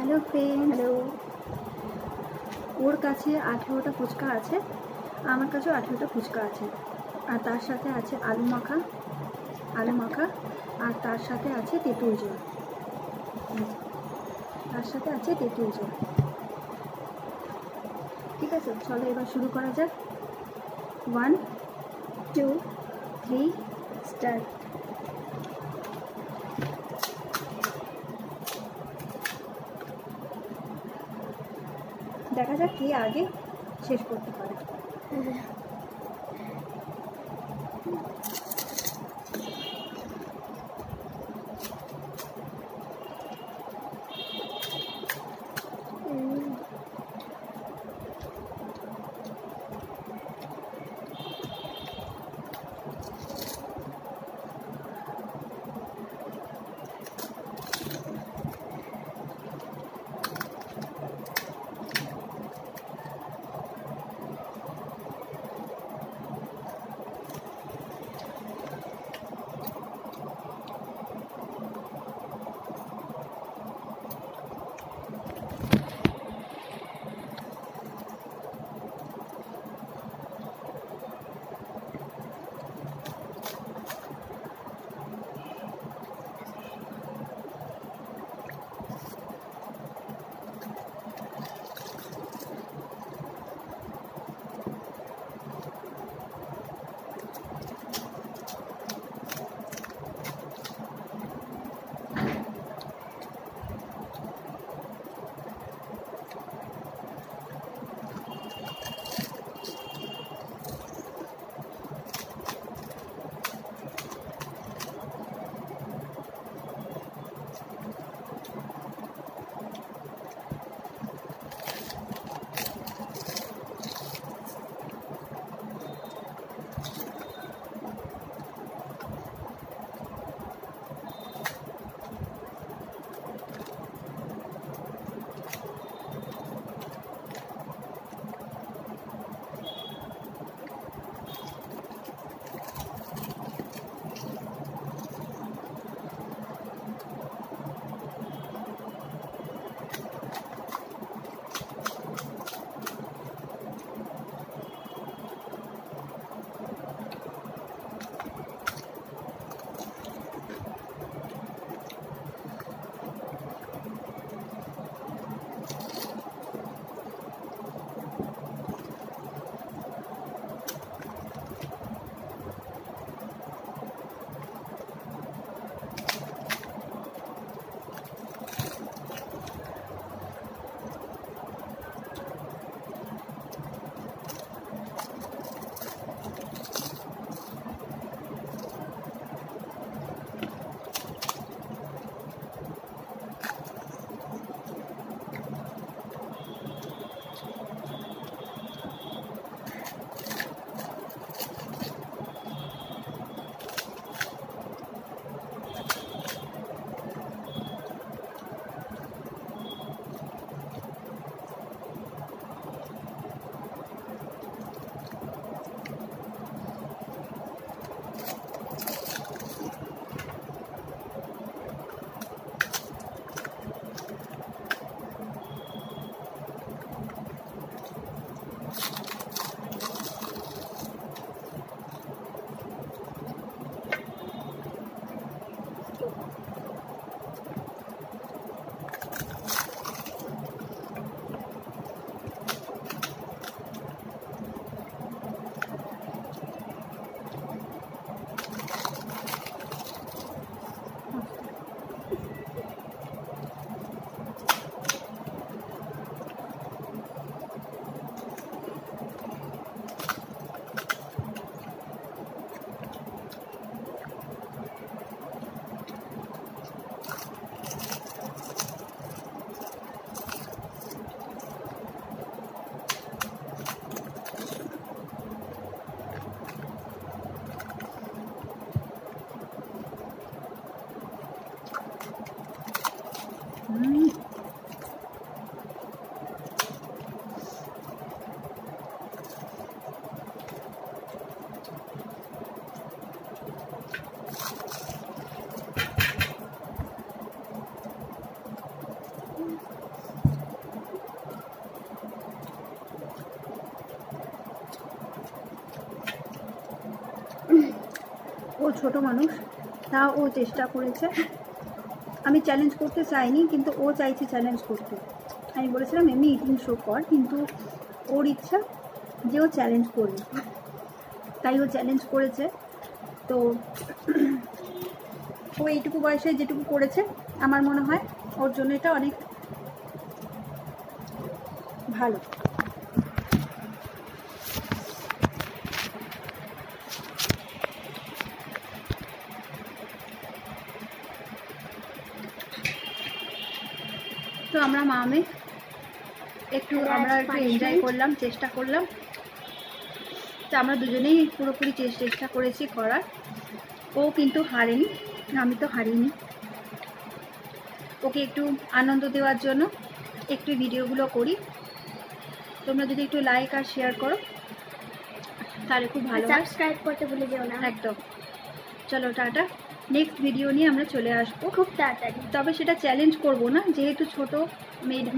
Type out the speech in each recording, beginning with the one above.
Hello friend, hello. ওর কাছে 18টা ফুচকা আছে, আমার কাছেও 18টা ফুচকা আছে, আর তার সাথে আছে আলু মাখা, আর তার সাথে আছে তেঁতুল জল, ঠিক আছে। চলো এবার শুরু করা যাক। 1 2 3 স্টার্ট। দেখা যাক কে আগে শেষ করতে পারে। ছোট মানুষ, তা ও চেষ্টা করেছে। আমি চ্যালেঞ্জ করতে চাইনি, কিন্তু ও চাইছে চ্যালেঞ্জ করতে। আমি বলেছিলাম এমনি ইটিং শো কর, কিন্তু ওর ইচ্ছা যে ও চ্যালেঞ্জ করবে, তাই ও চ্যালেঞ্জ করেছে। তো ও এইটুকু বয়সে যেটুকু করেছে আমার মনে হয় ওর জন্য এটা অনেক ভালো। তো আমরা মামে একটু এনজয় করলাম, চেষ্টা করলাম। তো আমরা দুজনেই পুরোপুরি চেষ্টা করেছি করার। ও কিন্তু হারেনি, আমি তো হারিনি। ওকে একটু আনন্দ দেওয়ার জন্য একটু ভিডিওগুলো করি। তোমরা যদি একটু লাইক আর শেয়ার করো তাহলে খুব ভালো হয়। সাবস্ক্রাইব করতে ভুলে যেও না। একদম। চলো টাটা, নেক্সট ভিডিও নিয়ে আমরা চলে আসবো খুব তাড়াতাড়ি। তবে সেটা চ্যালেঞ্জ করব না, যেহেতু ছোট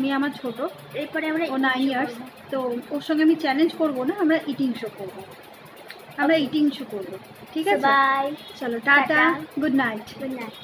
মেয়ে আমার ছোট, এরপরে আমরা ও 9 ইয়ার্স, তো ওর সঙ্গে আমি চ্যালেঞ্জ করব না, আমরা ইটিং শো করব, আমরা ইটিং শো করব। ঠিক আছে, বাই। চলো tata, good night. Good night.